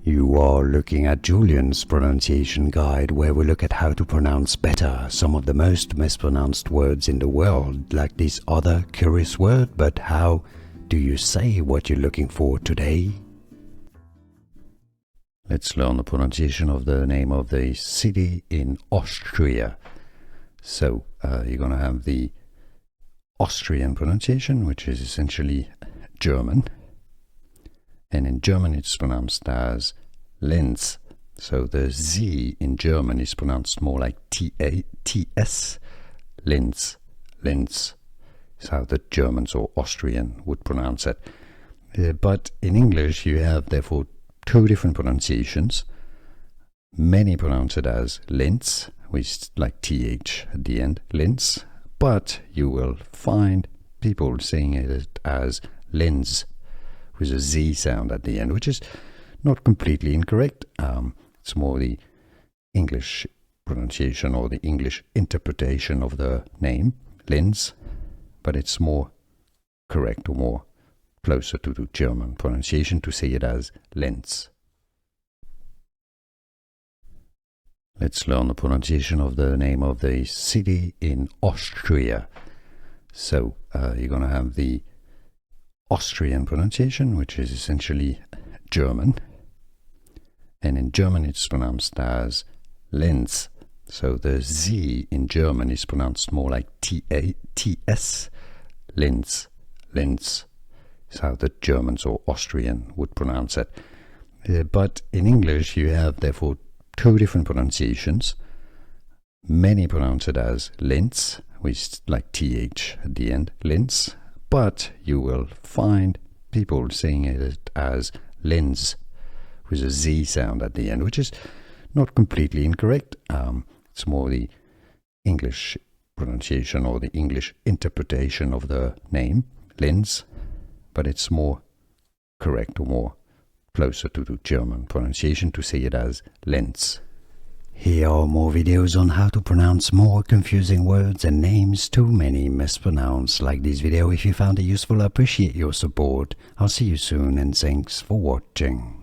You are looking at Julian's pronunciation guide, where we look at how to pronounce better some of the most mispronounced words in the world, like this other curious word. But how do you say what you're looking for today? Let's learn the pronunciation of the name of the city in Austria. So you're going to have the Austrian pronunciation, which is essentially German. And in German it's pronounced as Linz. So the Z in German is pronounced more like T-S. Linz. Linz is how the Germans or Austrian would pronounce it. But in English you have therefore two different pronunciations. Many pronounce it as Linz, with like TH at the end, Linz. But you will find people saying it as Linz, with a Z sound at the end, which is not completely incorrect. It's more the English pronunciation or the English interpretation of the name, Linz, but it's more correct or more closer to the German pronunciation to say it as Linz. Let's learn the pronunciation of the name of the city in Austria. So you're going to have the Austrian pronunciation, which is essentially German. And in German it's pronounced as Linz. So the Z in German is pronounced more like T-S. Linz. Linz is how the Germans or Austrian would pronounce it. But in English you have therefore two different pronunciations. Many pronounce it as Linz, with like TH at the end, Linz. But you will find people saying it as Linz, with a Z sound at the end, which is not completely incorrect. It's more the English pronunciation or the English interpretation of the name, Linz, but it's more correct or more closer to the German pronunciation to say it as Linz. Here are more videos on how to pronounce more confusing words and names too many mispronounced. Like this video if you found it useful. I appreciate your support. I'll see you soon and thanks for watching.